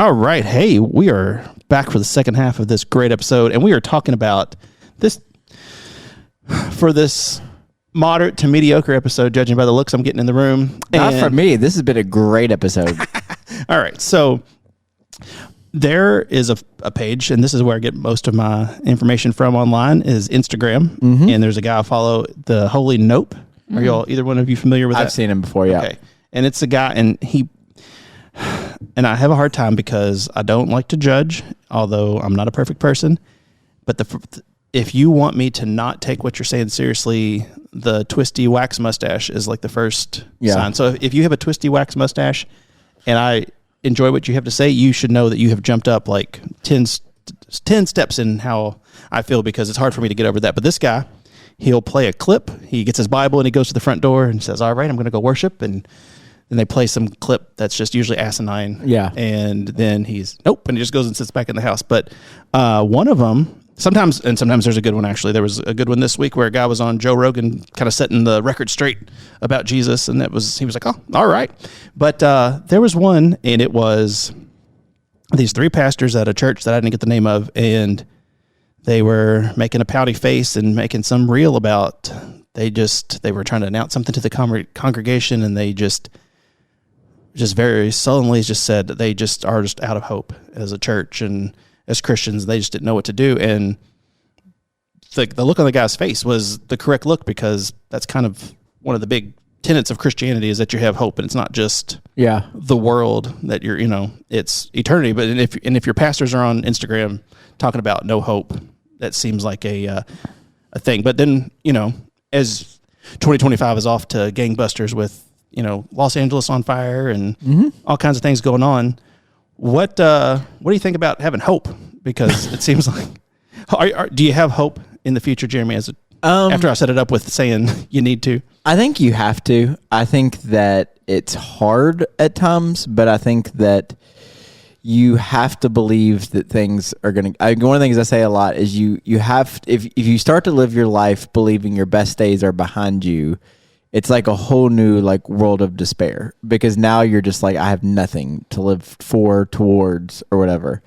All right. Hey, we are back for the second half of this great episode, and we are talking about this for this moderate to mediocre episode, judging by the looks I'm getting in the room. Not for me. This has been a great episode. All right. So there is a page, and this is where I get most of my information from online, is Instagram. Mm-hmm. And there's a guy I follow, the Holy Nope. Mm-hmm. Are y'all, either one of you familiar with that? I've seen him before, yeah. Okay. And it's a guy, and and I have a hard time because I don't like to judge, although I'm not a perfect person. But if you want me to not take what you're saying seriously, the twisty wax mustache is like the first sign. So if you have a twisty wax mustache and I enjoy what you have to say, you should know that you have jumped up like 10 steps in how I feel, because it's hard for me to get over that. But this guy, he'll play a clip. He gets his Bible and he goes to the front door and says, all right, I'm going to go worship. And then they play some clip that's just usually asinine. Yeah. And then he's, nope, and he just goes and sits back in the house. But one of them, sometimes there's a good one, actually. There was a good one this week where a guy was on Joe Rogan kind of setting the record straight about Jesus, and he was like, oh, all right. But there was one, and it was these three pastors at a church that I didn't get the name of, and they were making a pouty face and making some reel about, they were trying to announce something to the congregation, and they just very sullenly just said that they just are just out of hope as a church and as Christians. They just didn't know what to do. And the look on the guy's face was the correct look, because that's kind of one of the big tenets of Christianity, is that you have hope, and it's not just the world that you're, it's eternity. But if your pastors are on Instagram talking about no hope, that seems like a thing. But then, as 2025 is off to gangbusters with, Los Angeles on fire and all kinds of things going on, what do you think about having hope? Because it seems like, do you have hope in the future, Jeremy, after I set it up with saying you need to? I think you have to. I think that it's hard at times, but I think that you have to believe that things are going to, one of the things I say a lot is you have, if you start to live your life believing your best days are behind you, it's like a whole new world of despair, because now you're just like, I have nothing to live for, towards, or whatever.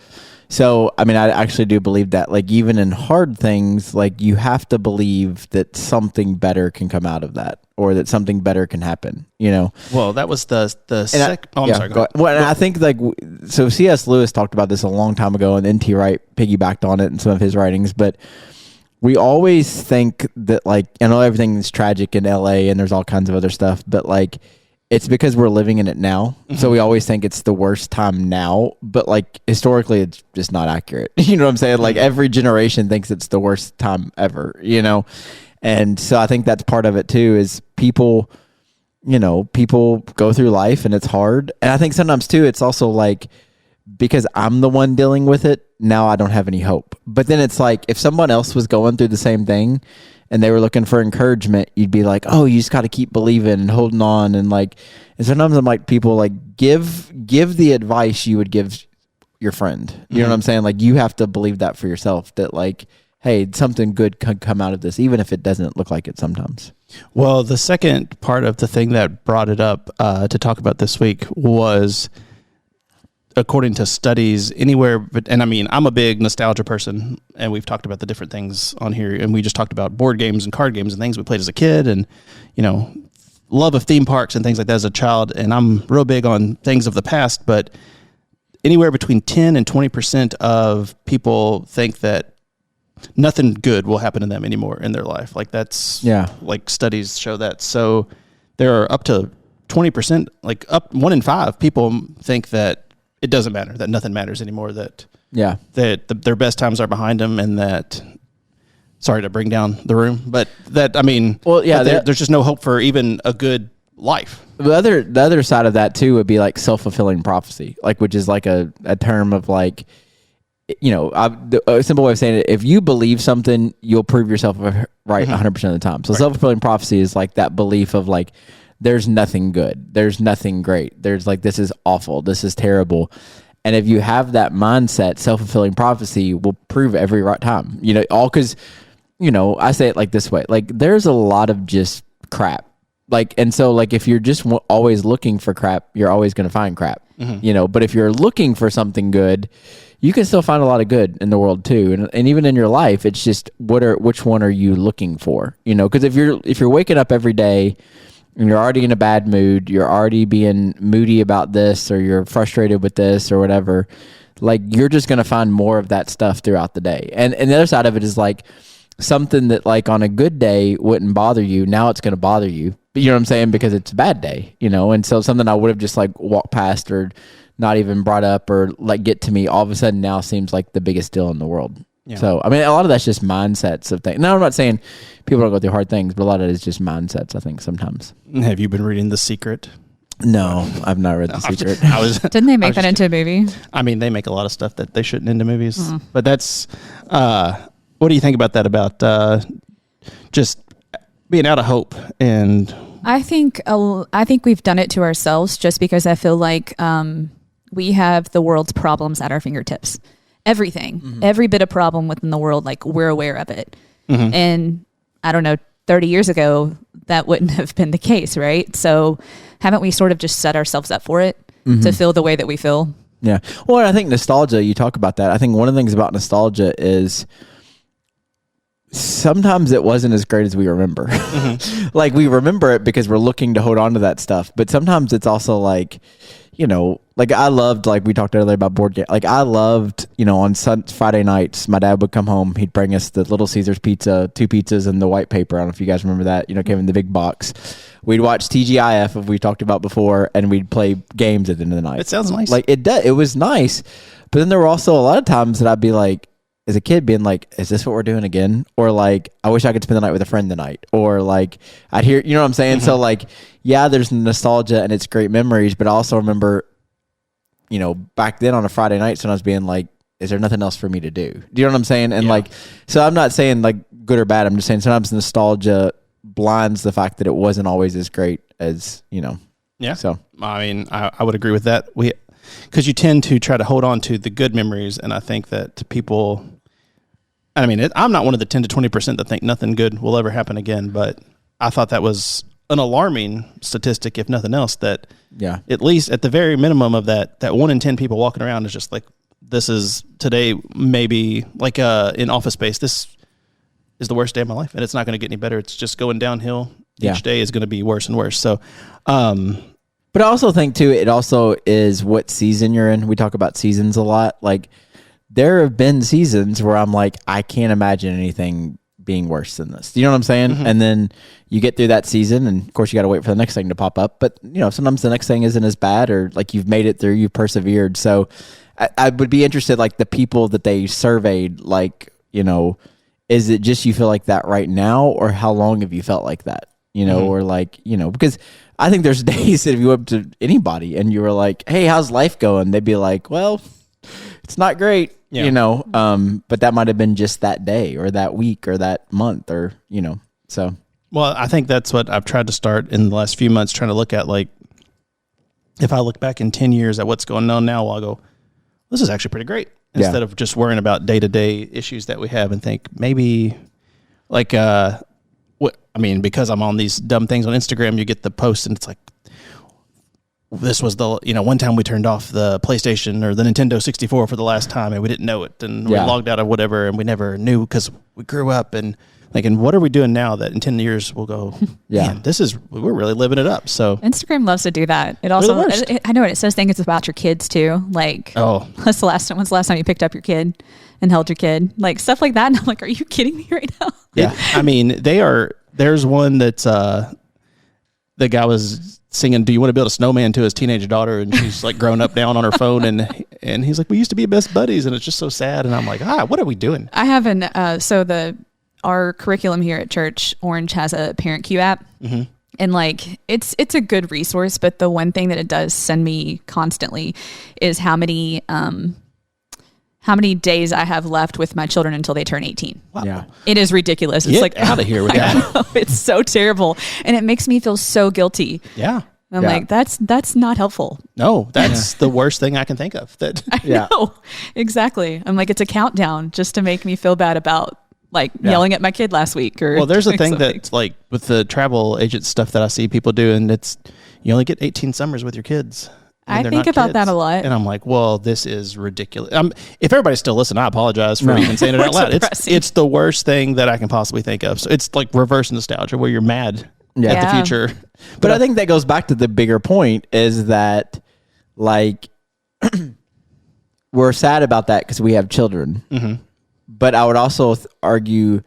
So, I actually do believe that, even in hard things, you have to believe that something better can come out of that, or that something better can happen, Well, that was the second. I'm sorry. Go ahead. Well, I think so C.S. Lewis talked about this a long time ago, and N.T. Wright piggybacked on it in some of his writings, but we always think that, I know everything is tragic in LA and there's all kinds of other stuff, but it's because we're living in it now. Mm-hmm. So we always think it's the worst time now, but historically it's just not accurate. You know what I'm saying? Every generation thinks it's the worst time ever, And so I think that's part of it too, is people go through life and it's hard. And I think sometimes too, it's also because I'm the one dealing with it, now I don't have any hope. But then it's if someone else was going through the same thing and they were looking for encouragement, you'd be like, oh, you just got to keep believing and holding on. And and sometimes I'm people give the advice you would give your friend. You know what I'm saying? You have to believe that for yourself, that hey, something good could come out of this, even if it doesn't look like it sometimes. Well, the second part of the thing that brought it up to talk about this week was, according to studies, I'm a big nostalgia person, and we've talked about the different things on here, and we just talked about board games and card games and things we played as a kid, and, love of theme parks and things like that as a child, and I'm real big on things of the past, but anywhere between 10 and 20% of people think that nothing good will happen to them anymore in their life. Studies show that. So there are up to 20%, up 1 in 5 people think that it doesn't matter, that nothing matters anymore, that their best times are behind them, and that, sorry to bring down the room, but there's just no hope for even a good life. The other side of that too would be self-fulfilling prophecy, which is a term of a simple way of saying it, if you believe something, you'll prove yourself right 100% of the time. So self-fulfilling prophecy is that belief of there's nothing good, there's nothing great, there's this is awful, this is terrible. And if you have that mindset, self-fulfilling prophecy will prove every right time, all because, I say it this way, there's a lot of just crap Like, and so like if you're just always looking for crap, you're always going to find crap, you know. But if you're looking for something good, you can still find a lot of good in the world too. And even in your life, it's just which one are you looking for, you know? Because if you're waking up every day and you're already in a bad mood, you're already being moody about this, or you're frustrated with this or whatever, like you're just going to find more of that stuff throughout the day. And the other side of it is like something that like on a good day wouldn't bother you, now it's going to bother you. You know what I'm saying? Because it's a bad day, you know? And so something I would have just like walked past or not even brought up or like get to me, all of a sudden now seems like the biggest deal in the world. Yeah. So, I mean, a lot of that's just mindsets of things. No, I'm not saying people don't go through hard things, but a lot of it is just mindsets, I think, sometimes. Have you been reading The Secret? No, I've not read The Secret. Didn't they make that into a movie? I mean, they make a lot of stuff that they shouldn't into movies. But that's, what do you think about that, about just being out of hope? And I think we've done it to ourselves, just because I feel like we have the world's problems at our fingertips. Everything, every bit of problem within the world, like we're aware of it. And I don't know, 30 years ago, that wouldn't have been the case, right? So haven't we sort of just set ourselves up for it to feel the way that we feel? Yeah. Well, I think nostalgia, you talk about that. I think one of the things about nostalgia is sometimes it wasn't as great as we remember. Like we remember it because we're looking to hold on to that stuff. But sometimes it's also like, you know, like I loved, like we talked earlier about board game. Like I loved, you know, on Friday nights, my dad would come home. He'd bring us the Little Caesars pizza, 2 pizzas and the white paper. I don't know if you guys remember that, you know, came in the big box. We'd watch TGIF, if we talked about before, and we'd play games at the end of the night. It sounds nice. Like it was nice. But then there were also a lot of times that I'd be like, as a kid being like, is this what we're doing again? Or like, I wish I could spend the night with a friend tonight. Or like, I'd hear, you know what I'm saying? So like, yeah, there's nostalgia and it's great memories, but I also remember, you know, back then on a Friday night, when I was being like, is there nothing else for me to do? Do you know what I'm saying? And like, so I'm not saying like good or bad. I'm just saying sometimes nostalgia blinds the fact that it wasn't always as great as, you know. Yeah. So, I mean, I would agree with that. Because you tend to try to hold on to the good memories. And I think that people, I mean, I'm not one of the 10 to 20% that think nothing good will ever happen again, but I thought that was an alarming statistic, if nothing else, that at least at the very minimum of that 1 in 10 people walking around is just like, this is today, maybe like in Office Space, this is the worst day of my life and it's not going to get any better. It's just going downhill. Each day is going to be worse and worse. So, but I also think too, it also is what season you're in. We talk about seasons a lot. Like there have been seasons where I'm like, I can't imagine anything being worse than this. You know what I'm saying? And then you get through that season and of course you got to wait for the next thing to pop up. But you know, sometimes the next thing isn't as bad, or like you've made it through, you've persevered. So I would be interested, like the people that they surveyed, like, you know, is it just you feel like that right now, or how long have you felt like that? You know, or like, you know, because I think there's days that if you went up to anybody and you were like, hey, how's life going? They'd be like, well, it's not great, you know, but that might have been just that day or that week or that month or, you know, so. Well, I think that's what I've tried to start in the last few months, trying to look at, like, if I look back in 10 years at what's going on now, I'll go, this is actually pretty great. Instead of just worrying about day-to-day issues that we have and think maybe like, I mean, because I'm on these dumb things on Instagram, you get the post and it's like, this was the, you know, one time we turned off the PlayStation or the Nintendo 64 for the last time and we didn't know it, and we logged out of whatever and we never knew because we grew up, and thinking, what are we doing now that in 10 years we'll go, man, we're really living it up. So Instagram loves to do that. It also, I know it says things about your kids too. Like, when's the last time you picked up your kid and held your kid? Like stuff like that. And I'm like, are you kidding me right now? Yeah. I mean, there's one that's, the guy was singing, do you want to build a snowman, to his teenage daughter? And she's like grown up down on her phone. And he's like, we used to be best buddies. And it's just so sad. And I'm like, what are we doing? I haven't, our curriculum here at church, Orange, has a parent queue app. And like, it's a good resource, but the one thing that it does send me constantly is how many days I have left with my children until they turn 18. Wow. Yeah. It is ridiculous. It's like out of here with that. It's so terrible. And it makes me feel so guilty. Yeah. I'm like, that's not helpful. No, that's the worst thing I can think of. I know. Exactly. I'm like, it's a countdown just to make me feel bad about like yelling at my kid last week. Or well, there's a thing something. that like with the travel agent stuff that I see people do, and it's you only get 18 summers with your kids. I think about that a lot. And I'm like, well, this is ridiculous. If everybody's still listening, I apologize for even saying it out loud. It's the worst thing that I can possibly think of. So it's like reverse nostalgia where you're mad at the future. But I think that goes back to the bigger point is that like we're sad about that because we have children. Mm-hmm. But I would also argue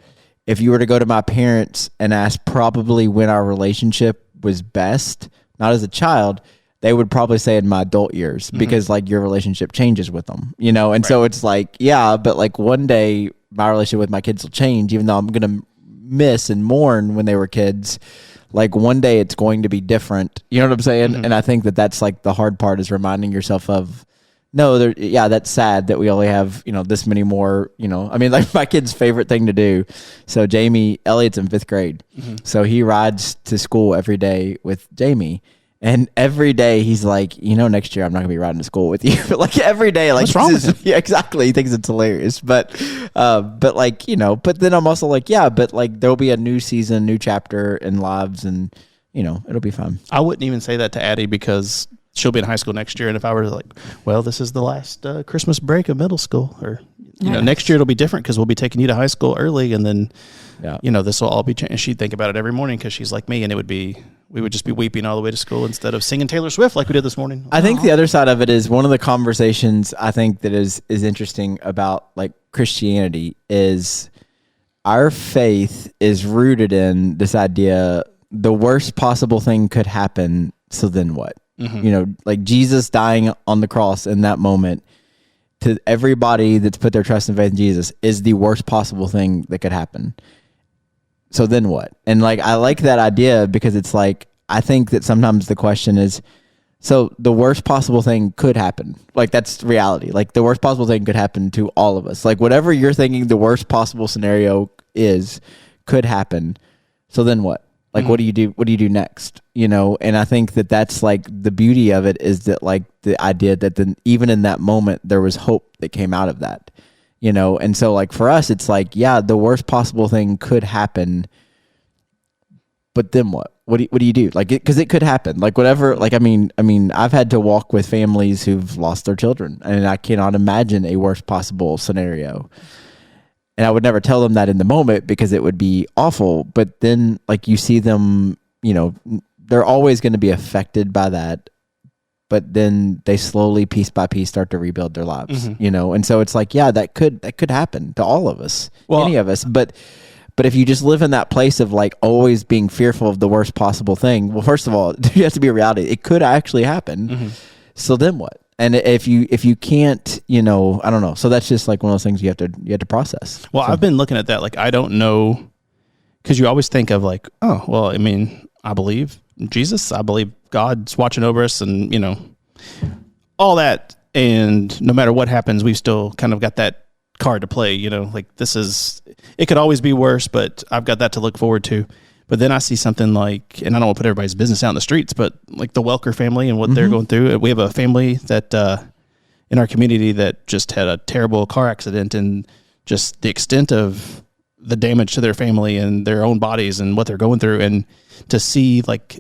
if you were to go to my parents and ask probably when our relationship was best, not as a child, they would probably say in my adult years because like your relationship changes with them, you know? And so it's like, yeah, but like one day my relationship with my kids will change, even though I'm going to miss and mourn when they were kids. Like one day it's going to be different. You know what I'm saying? And I think that that's like the hard part is reminding yourself of, no, that's sad that we only have, you know, this many more, you know, I mean, like my kid's favorite thing to do. So Elliot's in 5th grade. So he rides to school every day with Jamie. And every day he's like, you know, next year I'm not gonna be riding to school with you. But like every day, like, what's wrong with him? Yeah, exactly. He thinks it's hilarious. But like, you know, but then I'm also like, yeah, but like there'll be a new season, new chapter in lives, and you know, it'll be fun. I wouldn't even say that to Addie because she'll be in high school next year. And if I were like, well, this is the last Christmas break of middle school, or you know, next year it'll be different because we'll be taking you to high school early, and then you know, this will all be changed. She'd think about it every morning because she's like me, and we would just be weeping all the way to school instead of singing Taylor Swift like we did this morning. I think the other side of it is one of the conversations I think that is interesting about like Christianity is our faith is rooted in this idea the worst possible thing could happen. So then what? You know, like Jesus dying on the cross in that moment to everybody that's put their trust and faith in Jesus is the worst possible thing that could happen. So then what? And like, I like that idea because it's like, I think that sometimes the question is, so the worst possible thing could happen. Like that's reality. Like the worst possible thing could happen to all of us. Like whatever you're thinking the worst possible scenario is could happen. So then what? Like, what do you do? What do you do next? You know? And I think that that's like the beauty of it is that like the idea that then even in that moment, there was hope that came out of that. You know, and so like for us, it's like, yeah, the worst possible thing could happen, but then what? What do you do? Like, because it could happen. Like whatever. Like I mean, I've had to walk with families who've lost their children, and I cannot imagine a worst possible scenario. And I would never tell them that in the moment because it would be awful. But then, like you see them, you know, they're always going to be affected by that. But then they slowly, piece by piece, start to rebuild their lives, you know? And so it's like, yeah, that could happen to all of us, any of us. But if you just live in that place of like always being fearful of the worst possible thing, well, first of all, you have to be a reality. It could actually happen. So then what? And if you can't, you know, I don't know. So that's just like one of those things you have to process. Well, I've been looking at that. Like, I don't know, because you always think of like, oh, well, I mean, I believe Jesus, I believe God's watching over us, and you know, all that. And no matter what happens, we've still kind of got that card to play. You know, like it could always be worse, but I've got that to look forward to. But then I see something like, and I don't want to put everybody's business out in the streets, but like the Welker family and what they're going through. We have a family that in our community that just had a terrible car accident, and just the extent of the damage to their family and their own bodies and what they're going through, and to see like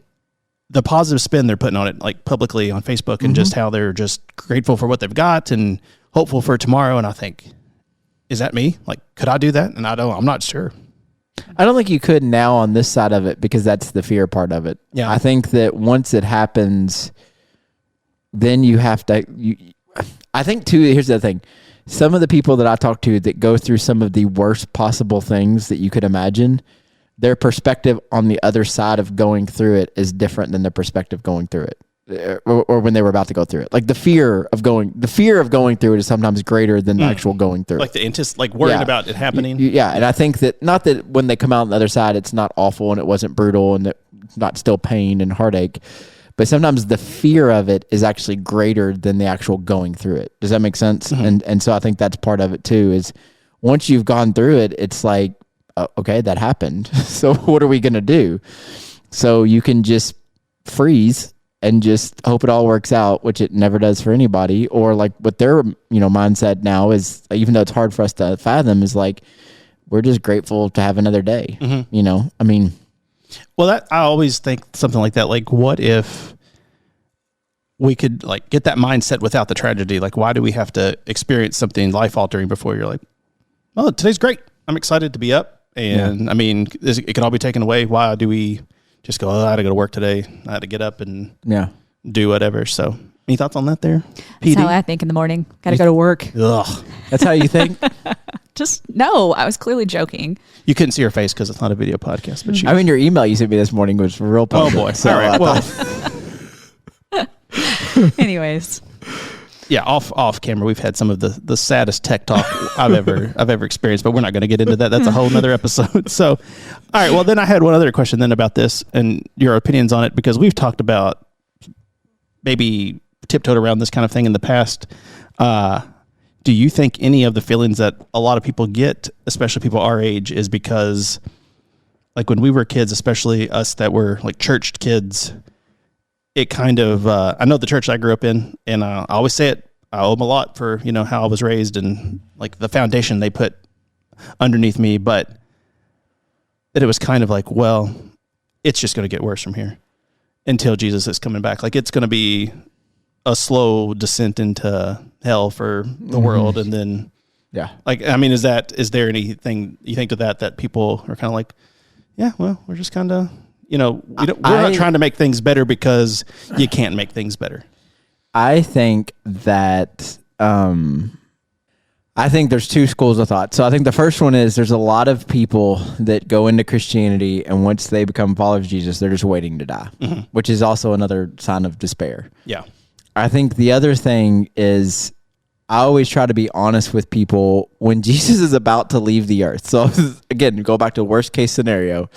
the positive spin they're putting on it, like publicly on Facebook, and just how they're just grateful for what they've got and hopeful for tomorrow. And I think, is that me? Like, could I do that? And I'm not sure. I don't think you could now on this side of it because that's the fear part of it. Yeah. I think that once it happens, then you have to, I think too, here's the other thing. Some of the people that I talk to that go through some of the worst possible things that you could imagine, their perspective on the other side of going through it is different than their perspective going through it. Or when they were about to go through it. Like the fear of going through it is sometimes greater than the actual going through like it. Like worrying about it happening. Yeah. And I think that, not that when they come out on the other side, it's not awful and it wasn't brutal and it's not still pain and heartache, but sometimes the fear of it is actually greater than the actual going through it. Does that make sense? And so I think that's part of it too, is once you've gone through it, it's like, okay, that happened. So what are we going to do? So you can just freeze and just hope it all works out, which it never does for anybody. Or like what their, mindset now is, even though it's hard for us to fathom, is like, we're just grateful to have another day. You know, I mean, well, that I always think something like that. Like, what if we could like get that mindset without the tragedy? Like, why do we have to experience something life altering before you're like, well, today's great. I'm excited to be up. And I mean, it can all be taken away. Why do we just go, I had to go to work today. I had to get up and do whatever. So any thoughts on that there? That's how I think in the morning. Got to go to work. Ugh. that's how you think? No, I was clearly joking. You couldn't see her face because it's not a video podcast. But I mean, your email you sent me this morning was real positive. Oh boy. So, all right. Well, Anyways. yeah, off camera, we've had some of the saddest tech talk I've ever experienced, but we're not going to get into that. That's a whole nother episode. So, all right. Well, then I had one other question then about this and your opinions on it, because we've talked about maybe tiptoed around this kind of thing in the past. Do you think any of the feelings that a lot of people get, especially people our age, is because like when we were kids, especially us that were like churched kids, it kind of, I know the church I grew up in, and I always say it, I owe them a lot for, you know, how I was raised and like the foundation they put underneath me, but that it was kind of like, well, it's just going to get worse from here until Jesus is coming back. Like it's going to be a slow descent into hell for the world. And then, like, I mean, is there anything you think to that people are kind of like, yeah, well, we're just kind of, you know, we're not trying to make things better because you can't make things better. I think that, I think there's two schools of thought. So I think the first one is there's a lot of people that go into Christianity, and once they become followers of Jesus, they're just waiting to die, which is also another sign of despair. Yeah. I think the other thing is I always try to be honest with people when Jesus is about to leave the earth. So again, go back to worst case scenario.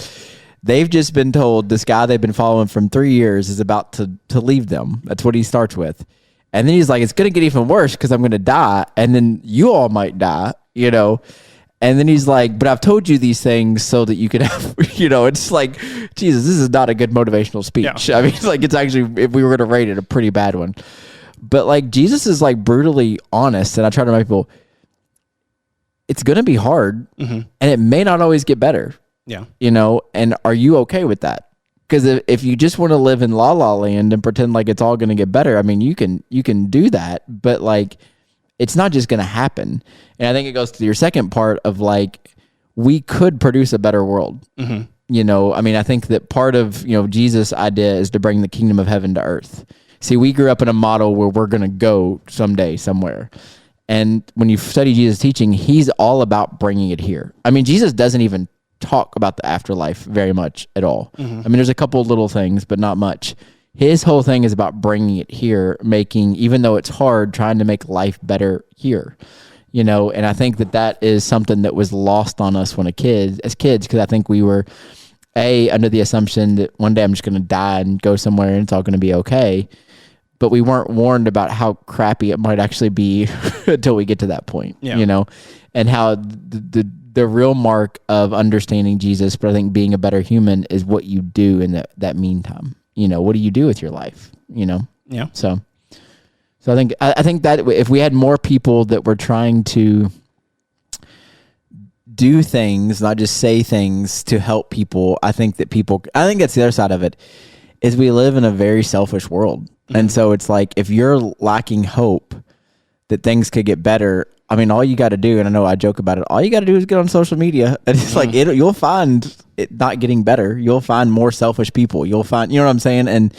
They've just been told this guy they've been following from 3 years is about to leave them. That's what he starts with. And then he's like, it's going to get even worse because I'm going to die. And then you all might die, you know. And then he's like, but I've told you these things so that you could have, you know, it's like, Jesus, this is not a good motivational speech. Yeah. I mean, it's like, it's actually, if we were going to rate it, a pretty bad one. But like, Jesus is like brutally honest. And I try to remind people, it's going to be hard and it may not always get better. Yeah. You know, and are you okay with that? Because if you just want to live in la la land and pretend like it's all going to get better, I mean, you can do that, but like, it's not just going to happen. And I think it goes to your second part of like, we could produce a better world. You know, I mean, I think that part of, you know, Jesus' idea is to bring the kingdom of heaven to earth. See, we grew up in a model where we're going to go someday somewhere. And when you study Jesus' teaching, he's all about bringing it here. I mean, Jesus doesn't even talk about the afterlife very much at all. I mean, there's a couple little things, but not much. His whole thing is about bringing it here, making, even though it's hard, trying to make life better here, you know? And I think that is something that was lost on us as kids, because I think we were under the assumption that one day I'm just going to die and go somewhere and it's all going to be okay. But we weren't warned about how crappy it might actually be until we get to that point, you know, and how the real mark of understanding Jesus, but I think being a better human is what you do in that meantime. You know, what do you do with your life? You know? Yeah. So I think that if we had more people that were trying to do things, not just say things to help people, I think that's the other side of it, is we live in a very selfish world. And so it's like, if you're lacking hope that things could get better, I mean, all you got to do, and I know I joke about it, all you got to do is get on social media, and it's like, you'll find it not getting better. You'll find more selfish people. You'll find, you know what I'm saying? And,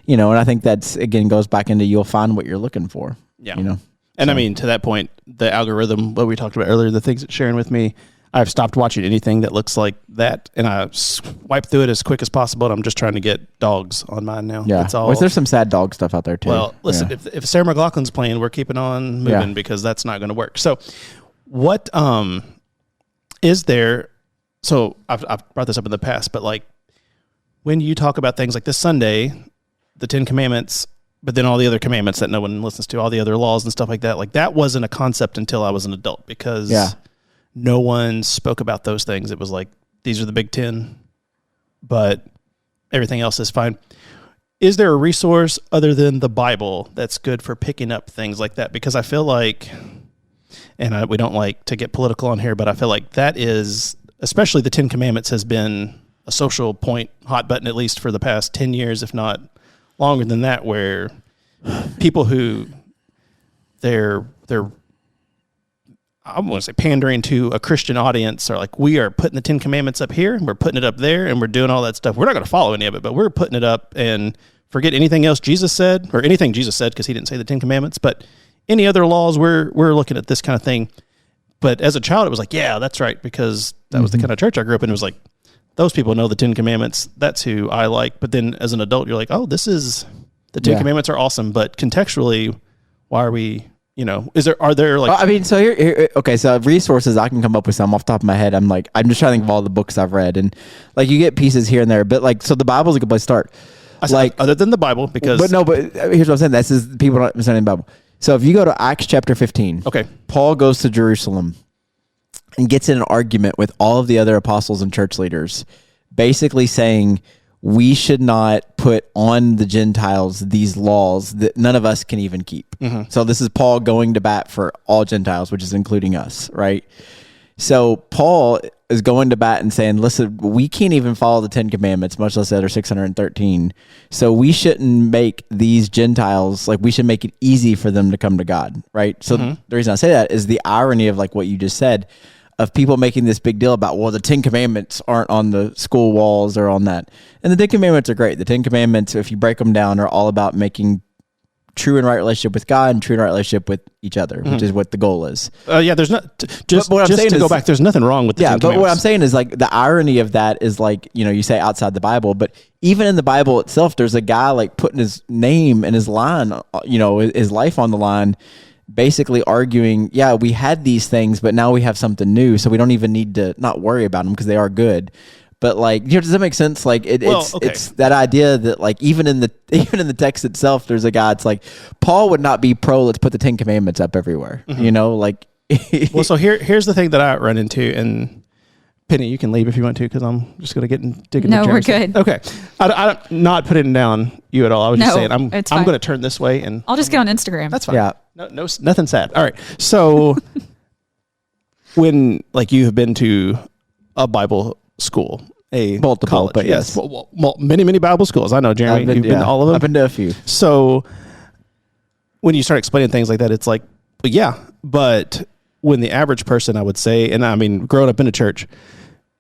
you know, and I think that's, again, goes back into you'll find what you're looking for. Yeah. You know? And I mean, to that point, the algorithm, what we talked about earlier, the things it's sharing with me, I've stopped watching anything that looks like that, and I swipe through it as quick as possible, and I'm just trying to get dogs on mine now. Yeah. That's all. Well, there's some sad dog stuff out there, too. Well, listen, if Sarah McLachlan's playing, we're keeping on moving because that's not going to work. So what is there, so I've brought this up in the past, but like when you talk about things like this Sunday, the 10 Commandments, but then all the other commandments that no one listens to, all the other laws and stuff like that wasn't a concept until I was an adult because no one spoke about those things. It was like, these are the big 10, but everything else is fine. Is there a resource other than the Bible that's good for picking up things like that? Because I feel like and we don't like to get political on here, but I feel like that is, especially the 10 Commandments, has been a social point, hot button, at least for the past 10 years, if not longer than that, where people who they're I want to say pandering to a Christian audience are like, we are putting the 10 Commandments up here and we're putting it up there and we're doing all that stuff. We're not going to follow any of it, but we're putting it up and forget anything else Jesus said, or anything Jesus said, because he didn't say the 10 Commandments, but any other laws, we're looking at this kind of thing. But as a child, it was like, yeah, that's right, because that was the kind of church I grew up in. It was like, those people know the 10 Commandments. That's who I like. But then as an adult, you're like, oh, this is, the 10 Commandments are awesome. But contextually, why are we, are there like... I mean, so here, okay, so resources, I can come up with some off the top of my head. I'm just trying to think of all the books I've read. And like, you get pieces here and there. But like, so the Bible's a good place to start. Like, other than the Bible, because... But here's what I'm saying. This is, people don't understand the Bible. So if you go to Acts chapter 15, okay, Paul goes to Jerusalem and gets in an argument with all of the other apostles and church leaders, basically saying we should not put on the Gentiles these laws that none of us can even keep. Mm-hmm. So this is Paul going to bat for all Gentiles, which is including us, right? So Paul is going to bat and saying, listen, we can't even follow the 10 Commandments, much less the other 613. So we shouldn't make these Gentiles, like we should make it easy for them to come to God, right? So the reason I say that is the irony of like what you just said, of people making this big deal about, well, the 10 Commandments aren't on the school walls or on that. And the 10 Commandments are great. The 10 Commandments, if you break them down, are all about making true and right relationship with God and true and right relationship with each other, which is what the goal is. Yeah, there's not just to go back. There's nothing wrong with the 10 but what I'm saying is like the irony of that is like, you say outside the Bible, but even in the Bible itself, there's a guy like putting his name and his line, his life on the line, basically arguing, yeah, we had these things, but now we have something new, so we don't even need to not worry about them because they are good. But like, does that make sense? Like it's that idea that like even in the text itself, there's a guy. It's like Paul would not be pro. Let's put the 10 Commandments up everywhere. Like. Well, so here's the thing that I run into, and Penny, you can leave if you want to, because I'm just going to dig into. No, we're good. Okay, I'm not putting down you at all. I was just saying I'm going to turn this way, and I'll just get on Instagram. That's fine. Yeah. No, nothing sad. All right. So when like you have been to a Bible school, multiple college, but yes, many Bible schools. I know, Jeremy, you've been to all of them. I've been to a few. So when you start explaining things like that, it's like, well, yeah, but when the average person, I would say, and I mean, growing up in a church,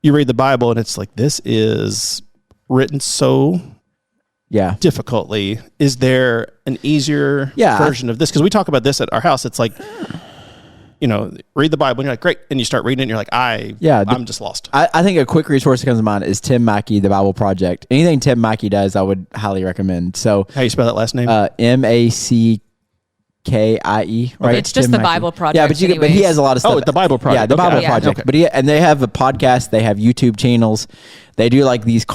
you read the Bible and it's like, this is written so difficultly. Is there an easier version of this? Because we talk about this at our house. It's like, read the Bible and you're like, great. And you start reading it and you're like, I'm just lost. I think a quick resource that comes to mind is Tim Mackey, The Bible Project. Anything Tim Mackey does, I would highly recommend. So how you spell that last name? MACKIE, right? It's just Tim the Mackey. Bible Project. Yeah, but he has a lot of stuff. Oh, the Bible Project. Yeah, the Bible Project. Okay. But they have a podcast. They have YouTube channels. They do like these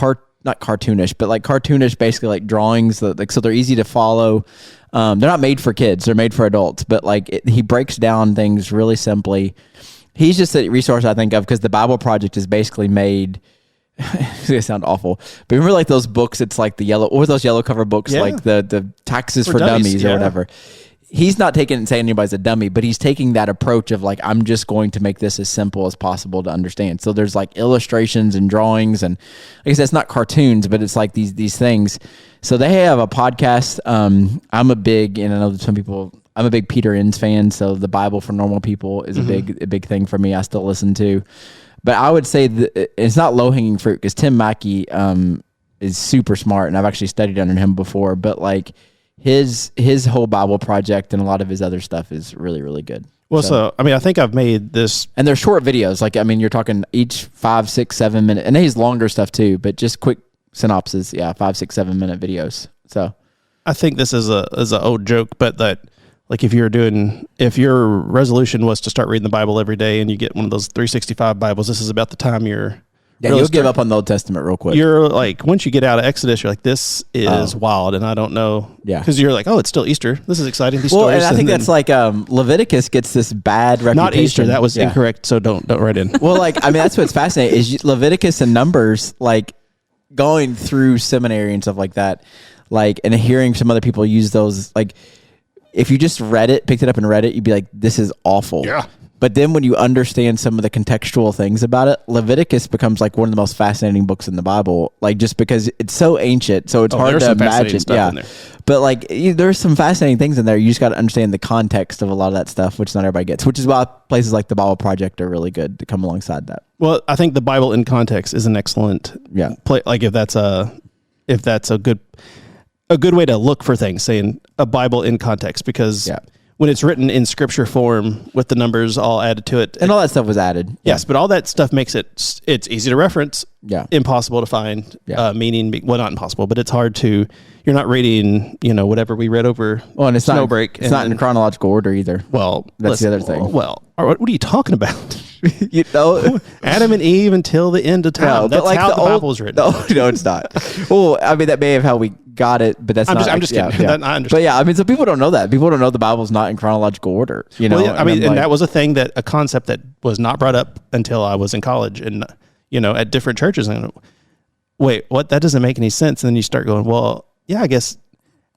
not cartoonish, but like cartoonish, basically like drawings. So they're easy to follow. They're not made for kids; they're made for adults. But like he breaks down things really simply. He's just a resource I think of because the Bible Project is basically made. It's gonna sound awful, but remember like those books? It's like those yellow cover books, like the taxes for dummies or whatever. He's not taking it and saying anybody's a dummy, but he's taking that approach of like, I'm just going to make this as simple as possible to understand. So there's like illustrations and drawings, and like I said, it's not cartoons, but it's like these things. So they have a podcast. I'm a big Peter Enns fan. So the Bible for Normal People is a big thing for me. I still listen to, but I would say that it's not low hanging fruit because Tim Mackey is super smart, and I've actually studied under him before. But like his whole Bible Project and a lot of his other stuff is really, really good. Well, so I mean, I think I've made this, and they're short videos. Like, I mean, you're talking each 5, 6, 7 minute, and he's longer stuff too, but just quick synopsis. Yeah. 5, 6, 7 minute videos. So I think this is a old joke, but that like if your resolution was to start reading the Bible every day and you get one of those 365 Bibles, this is about the time you'll give up on the Old Testament real quick. You're like, once you get out of Exodus, you're like, this is wild, and I don't know. Yeah. Because you're like, oh, it's still Easter. This is exciting. These stories. And I think that's like Leviticus gets this bad reputation. Not Easter. That was incorrect, so don't write in. Well, like, I mean, that's what's fascinating is Leviticus and Numbers, like going through seminary and stuff like that, like, and hearing some other people use those, like, if you just read it, picked it up and read it, you'd be like, this is awful. Yeah. But then when you understand some of the contextual things about it, Leviticus becomes like one of the most fascinating books in the Bible, like just because it's so ancient, so it's hard to imagine. Yeah, in there. But like there's some fascinating things in there. You just got to understand the context of a lot of that stuff, which not everybody gets. Which is why places like the Bible Project are really good to come alongside that. Well, I think the Bible in context is an excellent play. Like if that's a good way to look for things, saying a Bible in context, because when it's written in scripture form with the numbers all added to it, and all that stuff was added. Yes, but all that stuff makes it's easy to reference. Yeah, impossible to find meaning. Well, not impossible, but it's hard to. You're not reading, whatever we read over. Well, and it's Snowbreak. It's not in chronological order either. Well, that's the other thing. Well, what are you talking about? Adam and Eve until the end of time. No, that's like how the Bible's written. No, it's not. Well, I mean, that may have how we got it, but that's not. I'm just kidding. Yeah. I understand. But yeah, I mean, so people don't know that. People don't know the Bible's not in chronological order. And that was a concept that was not brought up until I was in college and, at different churches. And wait, what? That doesn't make any sense. And then you start going, well, yeah, I guess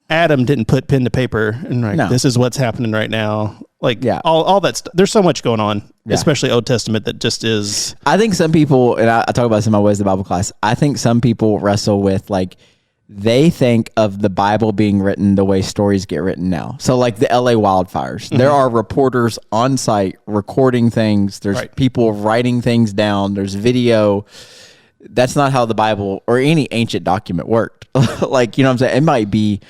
Adam didn't put pen to paper and this is what's happening right now. Like all that stuff. There's so much going on, especially Old Testament, that just is. I think some people, and I talk about this in my Ways of the Bible class, I think some people wrestle with they think of the Bible being written the way stories get written now. So like the LA wildfires, there are reporters on site recording things. There's people writing things down. There's video. That's not how the Bible or any ancient document worked. Like, what I'm saying? It might be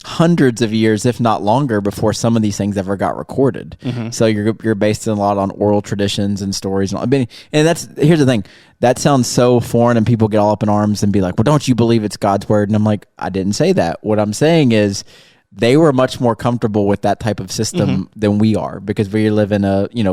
hundreds of years, if not longer, before some of these things ever got recorded. So you're based a lot on oral traditions and stories. I mean, and here's the thing. That sounds so foreign, and people get all up in arms and be like, well, don't you believe it's God's word? And I'm like, I didn't say that. What I'm saying is they were much more comfortable with that type of system than we are, because we live in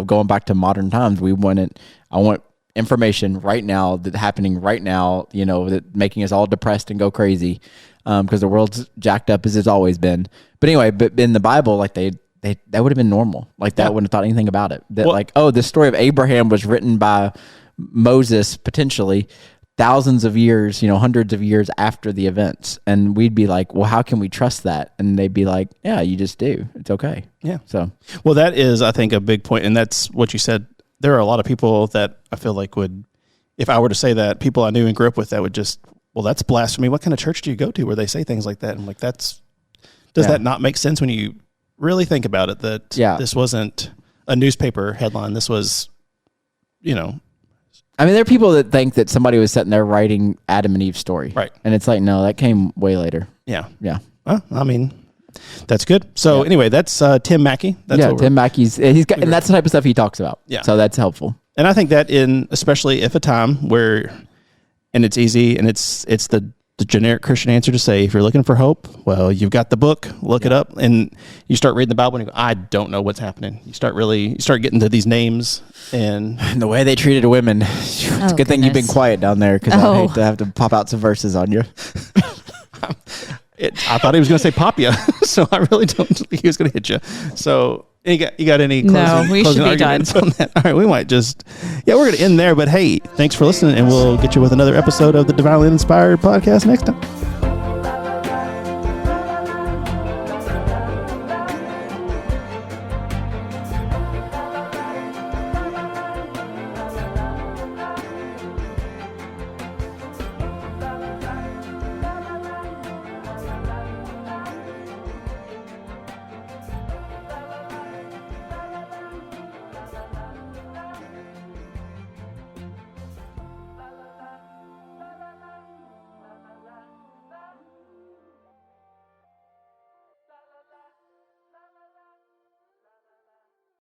going back to modern times. I want information right now that's happening right now, that making us all depressed and go crazy. Because the world's jacked up as it's always been. But anyway, but in the Bible, like that would have been normal. Like that wouldn't have thought anything about it. That this story of Abraham was written by Moses potentially thousands of years, hundreds of years after the events. And we'd be like, well, how can we trust that? And they'd be like, yeah, you just do. It's okay. Yeah. So, well, that is, I think, a big point. And that's what you said. There are a lot of people that I feel like would, if I were to say that, people I knew and grew up with, that would just, well, that's blasphemy. What kind of church do you go to where they say things like that? And I'm like, does that not make sense when you really think about it? That this wasn't a newspaper headline. This was, I mean, there are people that think that somebody was sitting there writing Adam and Eve's story. Right. And it's like, no, that came way later. Yeah. Yeah. Well, I mean, that's good. So anyway, that's Tim Mackey. Tim Mackey's, and that's the type of stuff he talks about. Yeah. So that's helpful. And I think that especially if a time where, and it's easy, and it's the generic Christian answer to say, if you're looking for hope, well, you've got the book, look it up, and you start reading the Bible and you go, I don't know what's happening. You start getting to these names and the way they treated women. It's a good thing you've been quiet down there, because I hate to have to pop out some verses on you. I thought he was going to say Papia, so I really don't think he was going to hit you. So you got any closing arguments on that? All right, we might just, we're going to end there. But hey, thanks for listening, and we'll get you with another episode of the Divinely Inspired podcast next time.